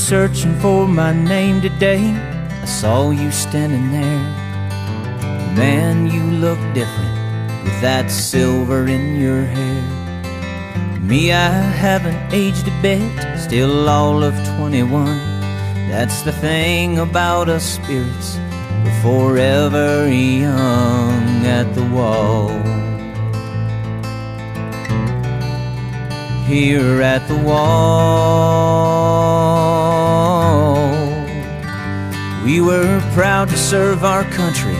searching for my name today, I saw you standing there. Man, you look different with that silver in your hair. Me, I haven't aged a bit, still all of 21. That's the thing about us spirits, we're forever young at the wall. Here at the wall, we were proud to serve our country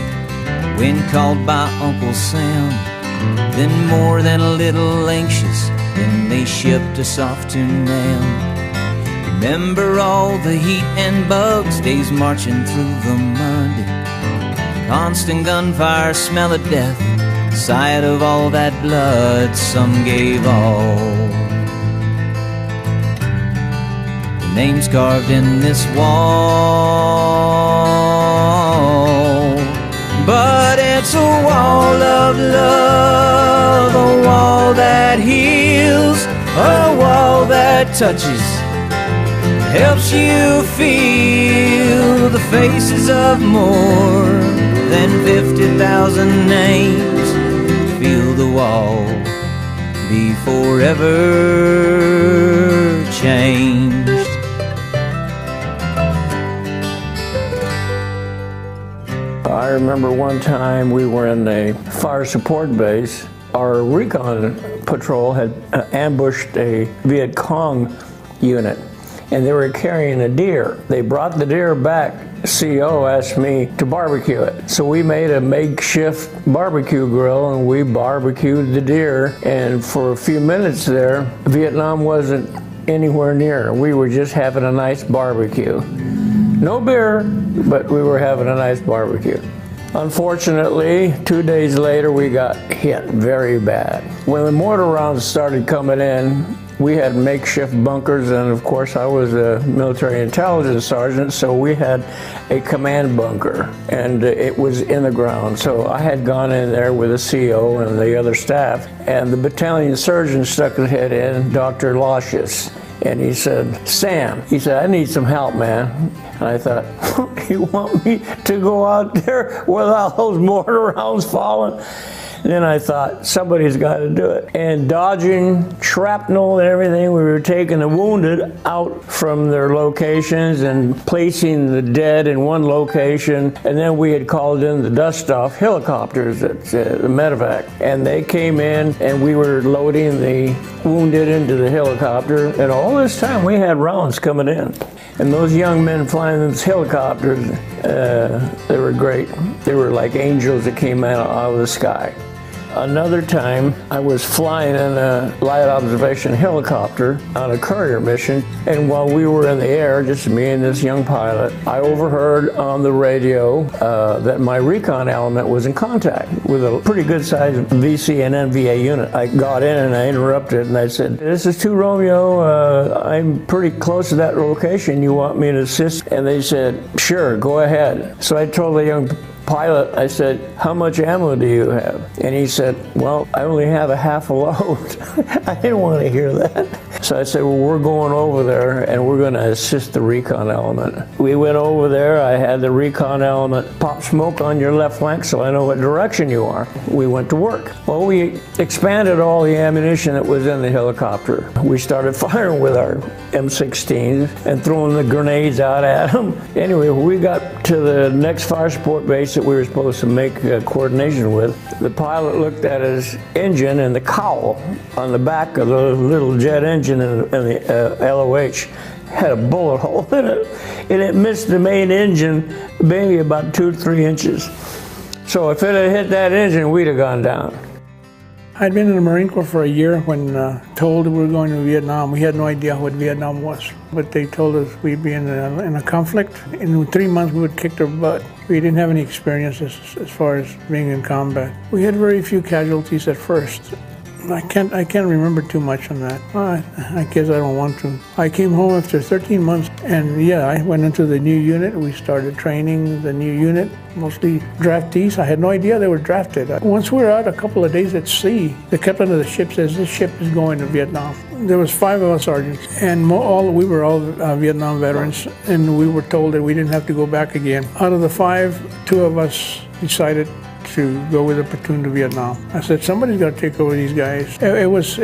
when called by Uncle Sam. Then more than a little anxious, then they shipped us off to Nam. Remember all the heat and bugs, days marching through the mud, constant gunfire, smell of death, sight of all that blood. Some gave all. The names carved in this wall, but it's a wall of love, a wall that heals, a wall that touches, helps you feel the faces of more than 50,000 names. Feel the wall be forever changed. I remember one time we were in a fire support base. Our recon patrol had ambushed a Viet Cong unit, and they were carrying a deer. They brought the deer back. CO asked me to barbecue it. So we made a makeshift barbecue grill and we barbecued the deer. And for a few minutes there, Vietnam wasn't anywhere near. We were just having a nice barbecue. No beer, but we were having a nice barbecue. Unfortunately, 2 days later, we got hit very bad. When the mortar rounds started coming in, we had makeshift bunkers, and of course I was a military intelligence sergeant, so we had a command bunker, and it was in the ground. So I had gone in there with a CO and the other staff, and the battalion surgeon stuck his head in, Dr. Lascius, and he said, "Sam," he said, "I need some help, man." And I thought, you want me to go out there with all those mortar rounds falling? And then I thought, somebody's got to do it. And dodging shrapnel and everything, we were taking the wounded out from their locations and placing the dead in one location. And then we had called in the dust-off helicopters at the medevac. And they came in and we were loading the wounded into the helicopter. And all this time we had rounds coming in. And those young men flying those helicopters, they were great. They were like angels that came out of the sky. Another time, I was flying in a light observation helicopter on a courier mission, and while we were in the air, just me and this young pilot, I overheard on the radio that my recon element was in contact with a pretty good-sized VC and NVA unit. I got in and I interrupted and I said, "This is 2 Romeo, I'm pretty close to that location. You want me to assist?" And they said, "Sure, go ahead." So I told the young pilot, I said, "How much ammo do you have?" And he said, "Well, I only have a half a load." I didn't want to hear that. So I said, "Well, we're going over there and we're going to assist the recon element." We went over there. I had the recon element pop smoke on your left flank so I know what direction you are. We went to work. Well, we expanded all the ammunition that was in the helicopter. We started firing with our M16s and throwing the grenades out at them. Anyway, we got to the next fire support base that we were supposed to make coordination with. The pilot looked at his engine, and the cowl on the back of the little jet engine in the LOH had a bullet hole in it, and it missed the main engine maybe about 2 to 3 inches. So if it had hit that engine, we'd have gone down. I'd been in the Marine Corps for a year when told we were going to Vietnam. We had no idea what Vietnam was, but they told us we'd be in a conflict. In 3 months we would kick their butt. We didn't have any experience as far as being in combat. We had very few casualties at first. I can't remember too much on that. I guess I don't want to. I came home after 13 months, and yeah, I went into the new unit. We started training the new unit, mostly draftees. I had no idea they were drafted. Once we were out a couple of days at sea, the captain of the ship says, "This ship is going to Vietnam." There was 5 of us sergeants, and we were all Vietnam veterans, and we were told that we didn't have to go back again. Out of the 5, 2 of us decided to go with a platoon to Vietnam. I said, somebody's got to take over these guys. It was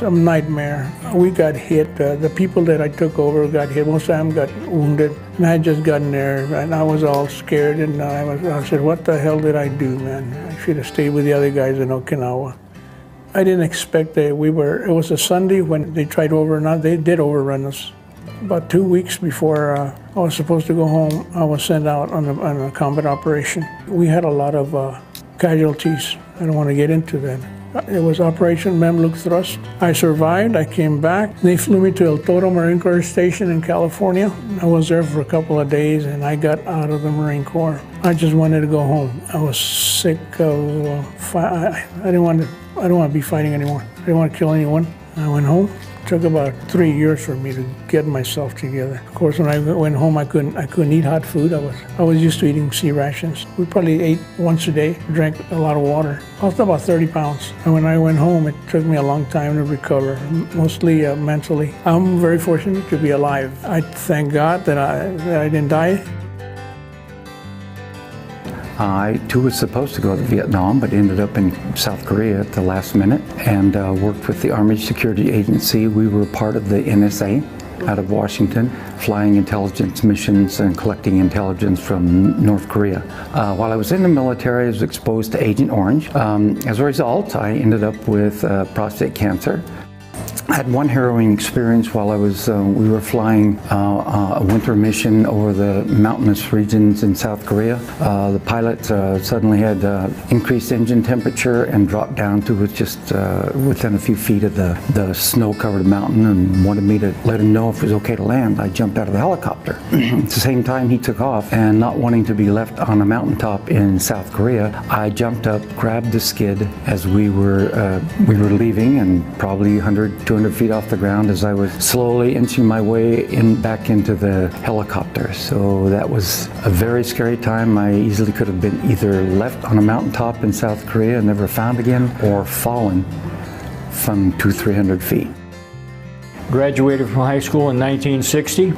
a nightmare. We got hit. The people that I took over got hit. Most of them got wounded. And I had just gotten there, and I was all scared. And I said, what the hell did I do, man? I should have stayed with the other guys in Okinawa. I didn't expect that it was a Sunday when they tried to overrun us. They did overrun us. About 2 weeks before I was supposed to go home, I was sent out on a combat operation. We had a lot of casualties. I don't want to get into that. It was Operation Mamluk Thrust. I survived. I came back. They flew me to El Toro Marine Corps Station in California. I was there for a couple of days, and I got out of the Marine Corps. I just wanted to go home. I was sick of I didn't want to be fighting anymore. I didn't want to kill anyone. I went home. It took about 3 years for me to get myself together. Of course, when I went home, I couldn't eat hot food. I was used to eating sea rations. We probably ate once a day, drank a lot of water. I was about 30 pounds. And when I went home, it took me a long time to recover, mostly mentally. I'm very fortunate to be alive. I thank God that I didn't die. I too was supposed to go to Vietnam, but ended up in South Korea at the last minute and worked with the Army Security Agency. We were part of the NSA out of Washington, flying intelligence missions and collecting intelligence from North Korea. While I was in the military, I was exposed to Agent Orange. As a result, I ended up with prostate cancer. I had one harrowing experience while we were flying a winter mission over the mountainous regions in South Korea. The pilot suddenly had increased engine temperature and dropped down to just within a few feet of the snow-covered mountain and wanted me to let him know if it was okay to land. I jumped out of the helicopter. At the same time he took off, and not wanting to be left on a mountaintop in South Korea, I jumped up, grabbed the skid as we were leaving, and probably 100-200 feet off the ground as I was slowly inching my way back into the helicopter. So that was a very scary time. I easily could have been either left on a mountaintop in South Korea and never found again, or fallen from 200-300 feet. Graduated from high school in 1960.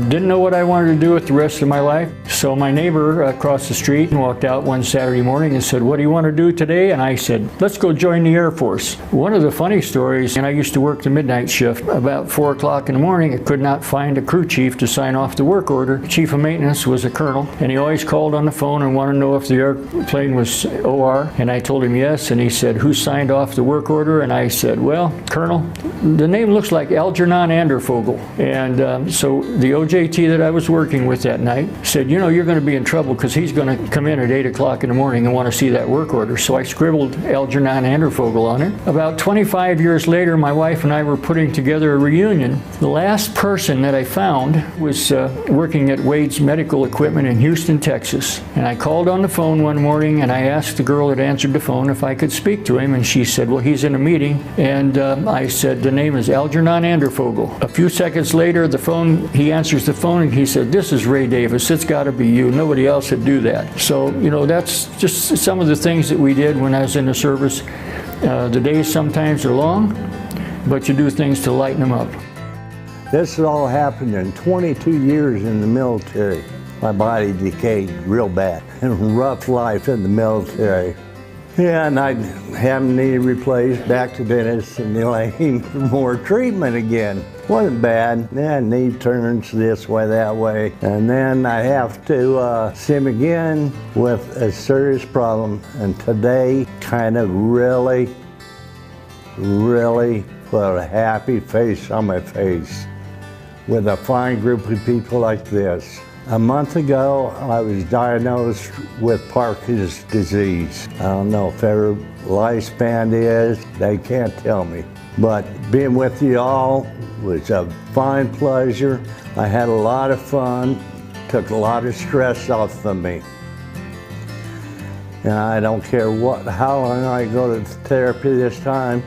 Didn't know what I wanted to do with the rest of my life. So my neighbor across the street walked out one Saturday morning and said, "What do you want to do today?" And I said, "Let's go join the Air Force." One of the funny stories, and I used to work the midnight shift, about 4 o'clock in the morning, I could not find a crew chief to sign off the work order. Chief of maintenance was a colonel, and he always called on the phone and wanted to know if the airplane was OR. And I told him yes, and he said, "Who signed off the work order?" And I said, "Well, Colonel, the name looks like Algernon Anderfogel." And so the OJT that I was working with that night said, "You know, you're going to be in trouble because he's going to come in at 8 o'clock in the morning and want to see that work order." So I scribbled Algernon Anderfogel on it. About 25 years later, my wife and I were putting together a reunion. The last person that I found was working at Wade's Medical Equipment in Houston, Texas. And I called on the phone one morning and I asked the girl that answered the phone if I could speak to him, and she said, "Well, he's in a meeting." And I said, "The name is Algernon Anderfogel." A few seconds later, he answers the phone and he said, "This is Ray Davis. It's got to be you. Nobody else would do that." So, you know, that's just some of the things that we did when I was in the service. The days sometimes are long, but you do things to lighten them up. This all happened in 22 years in the military. My body decayed real bad. And rough life in the military. Yeah, and I'd have a knee replaced, back to dentist, and delaying for more treatment again. Wasn't bad. Yeah, knee turns this way, that way. And then I have to see him again with a serious problem. And today kind of really put a happy face on my face with a fine group of people like this. A month ago, I was diagnosed with Parkinson's disease. I don't know if their lifespan is, they can't tell me. But being with you all was a fine pleasure. I had a lot of fun, took a lot of stress off of me. And I don't care how long I go to therapy this time,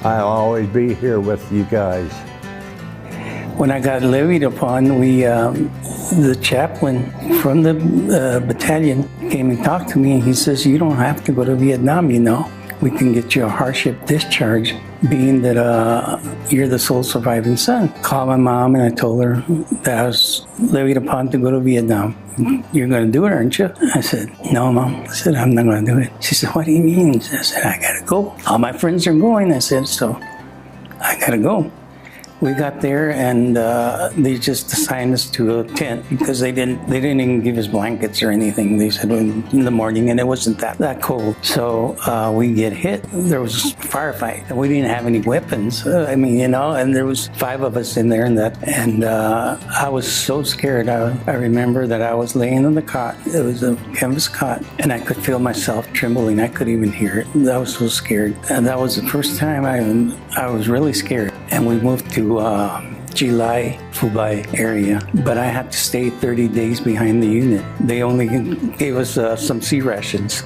I'll always be here with you guys. When I got levied upon, the chaplain from the battalion came and talked to me, and he says, "You don't have to go to Vietnam, you know. We can get you a hardship discharge, being that you're the sole surviving son." Called my mom, and I told her that I was levied upon to go to Vietnam. "You're going to do it, aren't you?" I said, "No, Mom." I said, "I'm not going to do it." She said, "What do you mean?" I said, "I got to go. All my friends are going." I said, "So I got to go." We got there, and they just assigned us to a tent because they didn't even give us blankets or anything. They said in the morning, and it wasn't that cold. So we get hit. There was a firefight, and we didn't have any weapons. I mean, you know, and there was 5 of us in there, and I was so scared. I remember that I was laying on the cot. It was a canvas cot, and I could feel myself trembling. I couldn't even hear it. I was so scared, and that was the first time I was really scared. And we moved to July, Fubai area, but I had to stay 30 days behind the unit. They only gave us some sea rations.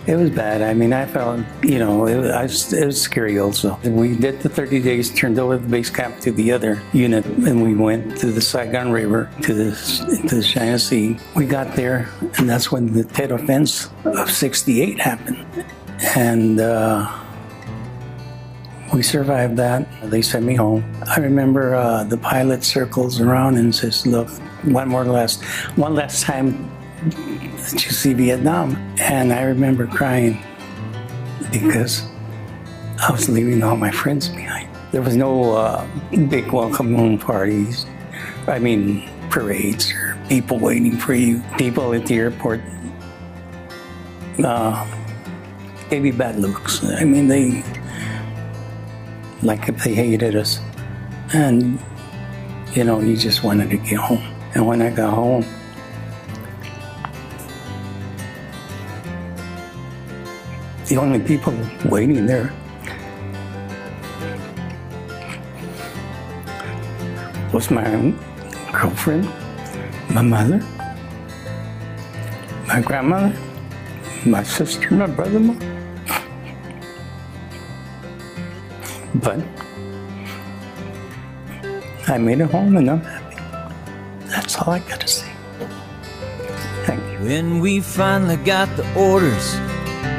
It was bad. I mean, I felt, you know, it was scary also. We did the 30 days, turned over the base camp to the other unit, and we went to the Saigon River, to the China Sea. We got there, and that's when the Tet Offensive of '68 happened. And we survived that. They sent me home. I remember the pilot circles around and says, "Look, one last time that you see Vietnam." And I remember crying because I was leaving all my friends behind. There was no big welcome home parties. I mean, parades or people waiting for you. People at the airport gave me bad looks. I mean, like if they hated us. And, you know, you just wanted to get home. And when I got home, the only people waiting there was my girlfriend, my mother, my grandmother, my sister, my brother-in-law. But I made it home, and I'm happy. That's all I got to say. Thank you. When we finally got the orders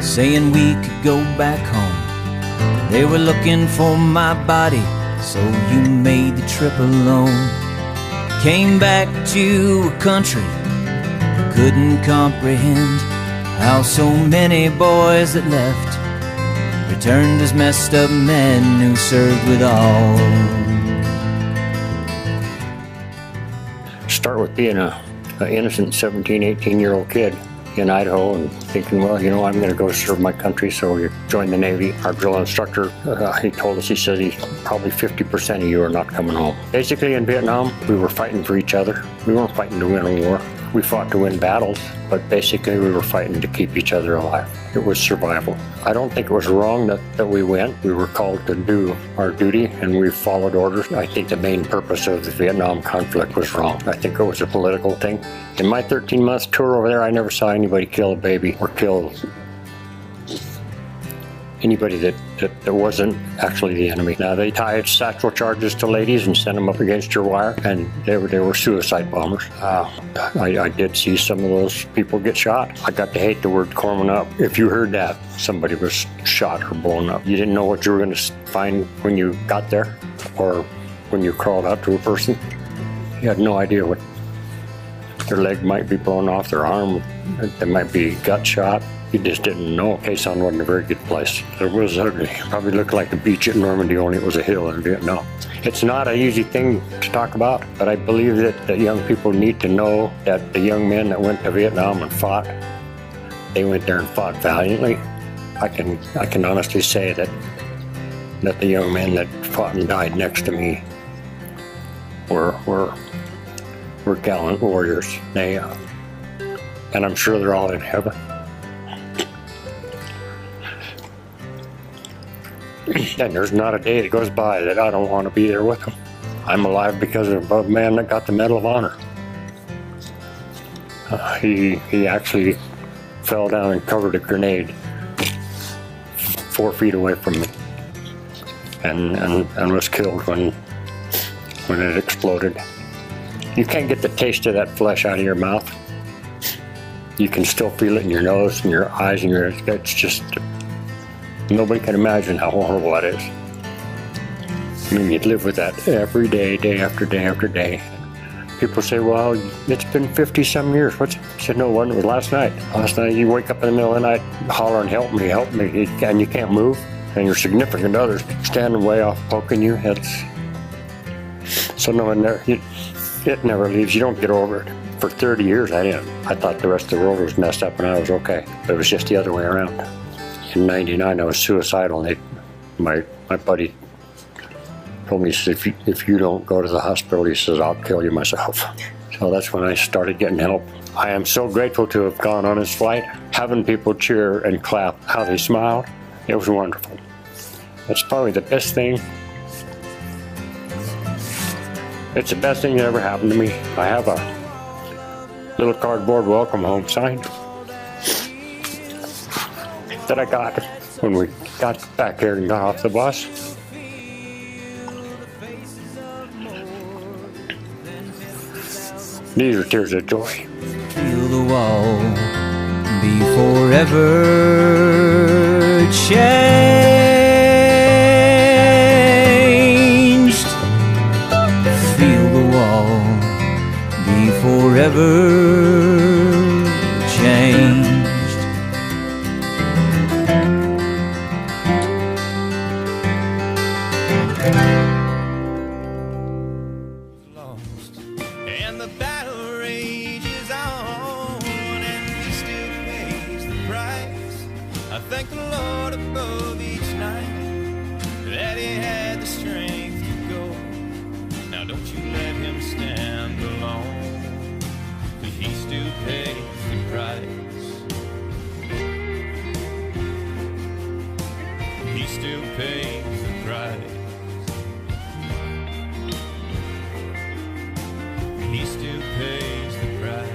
saying we could go back home, they were looking for my body, so you made the trip alone. Came back to a country couldn't comprehend how so many boys that left returned as messed up men who served with all. Start with being an innocent 17, 18-year-old kid in Idaho and thinking, well, you know, I'm going to go serve my country, so we joined the Navy. Our drill instructor, he told us, he said, probably 50% of you are not coming home. Basically in Vietnam, we were fighting for each other. We weren't fighting to win a war. We fought to win battles, but basically we were fighting to keep each other alive. It was survival. I don't think it was wrong that we went. We were called to do our duty, and we followed orders. I think the main purpose of the Vietnam conflict was wrong. I think it was a political thing. In my 13-month tour over there, I never saw anybody kill a baby or kill anybody that wasn't actually the enemy. Now, they tied satchel charges to ladies and sent them up against your wire, and they were suicide bombers. I did see some of those people get shot. I got to hate the word corpsing up. If you heard that somebody was shot or blown up, you didn't know what you were going to find when you got there or when you crawled out to a person. You had no idea what their leg might be blown off, their arm, they might be gut shot. You just didn't know. Quezon wasn't a very good place. It was ugly. Probably looked like the beach at Normandy, only it was a hill in Vietnam. It's not an easy thing to talk about, but I believe that young people need to know that the young men that went to Vietnam and fought, they went there and fought valiantly. I can honestly say that the young men that fought and died next to me were gallant warriors. They, and I'm sure they're all in heaven. And there's not a day that goes by that I don't want to be there with them. I'm alive because of a man that got the Medal of Honor. He actually fell down and covered a grenade 4 feet away from me. and was killed when it exploded. You can't get the taste of that flesh out of your mouth. You can still feel it in your nose and your eyes and it's just, nobody can imagine how horrible that is. I mean, you'd live with that every day, day after day after day. People say, well, it's been 50-some years. I said, no, it was last night. Last night you wake up in the middle of the night hollering, help me, and you can't move, and your significant other's standing way off poking you. So no, it never leaves. You don't get over it. For 30 years I didn't. I thought the rest of the world was messed up and I was okay. But it was just the other way around. In '99 I was suicidal, and my buddy told me, he said, if you don't go to the hospital, he says, I'll kill you myself. So that's when I started getting help. I am so grateful to have gone on this flight. Having people cheer and clap, how they smiled, it was wonderful. That's probably the best thing. It's the best thing that ever happened to me. I have a little cardboard welcome home sign that I got when we got back here and got off the bus. These are tears of joy. Feel the wall be forever changed. Feel the wall be forever changed. And the battle rages on, and he still pays the price. I thank the Lord above each night that he had the strength to go. Now don't you let him stand alone, 'cause he still pays the price. He still pays the price. He still pays the price.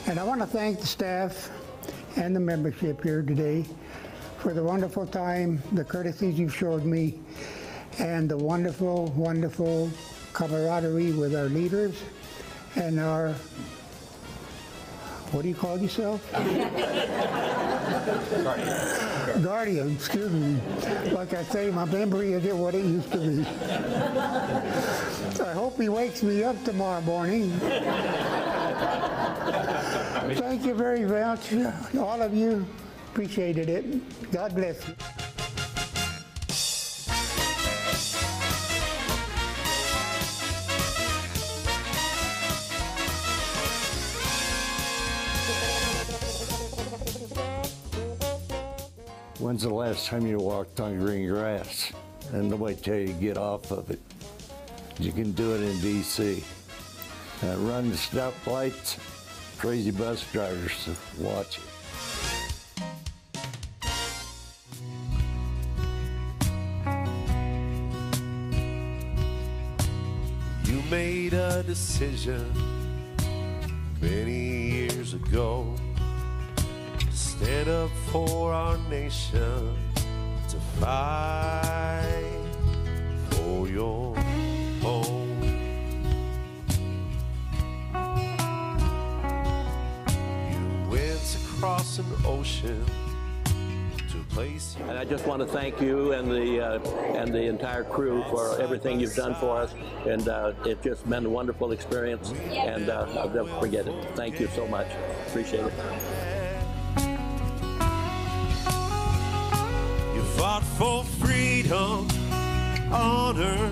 And I want to thank the staff and the membership here today for the wonderful time, the courtesies you've showed me, and the wonderful, wonderful camaraderie with our leaders and our, what do you call yourself? Guardian, excuse me. Like I say, my memory isn't what it used to be. I hope he wakes me up tomorrow morning. Thank you very much, all of you. Appreciated it. God bless you. When's the last time you walked on green grass? And nobody tell you to get off of it. You can do it in D.C. Run the stoplights, crazy bus drivers to watch it. You made a decision many years ago to stand up for our nation, to fight for your home. You went across an ocean to a place you... And I just want to thank you and the entire crew for everything you've done for us, and it's just been a wonderful experience, and I'll never forget it. Thank you so much. Appreciate it. You fought for freedom, honor,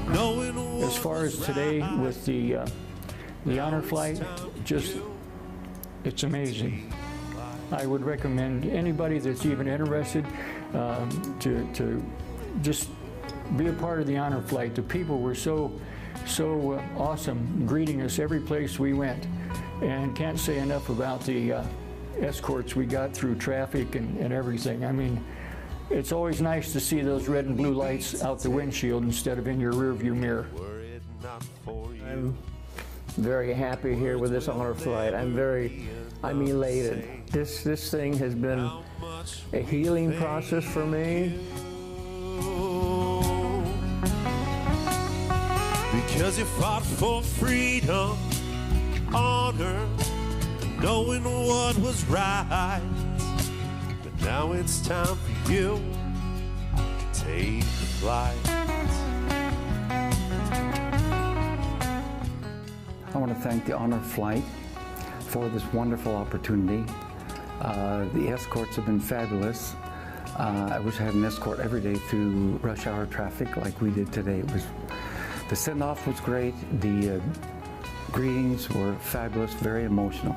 knowing what... As far as today with the honor flight, just, it's amazing. I would recommend anybody that's even interested to just be a part of the honor flight. The people were so awesome, greeting us every place we went, and can't say enough about the escorts we got through traffic and everything. I mean, it's always nice to see those red and blue lights out the windshield instead of in your rearview mirror. I'm very happy here with this honor flight. I'm elated. This thing has been a healing process for me. Because you fought for freedom, honor, knowing what was right. But now it's time for you to take flight. I want to thank the Honor Flight for this wonderful opportunity. The escorts have been fabulous. I wish I had an escort every day through rush hour traffic like we did today. The send-off was great. The greetings were fabulous, very emotional.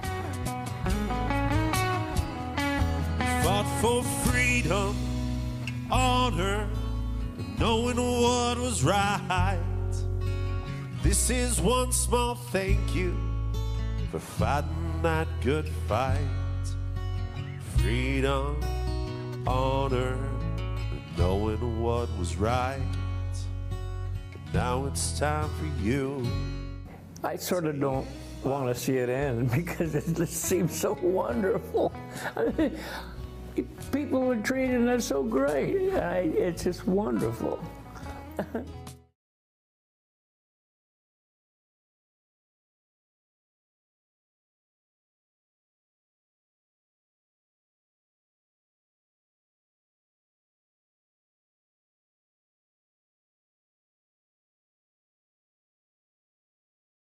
Fought for freedom, honor, knowing what was right. This is one small thank you for fighting that good fight. Freedom, honor, knowing what was right. Now it's time for you. I sort of don't want to see it end because it just seems so wonderful. People are treating us so great. It's just wonderful.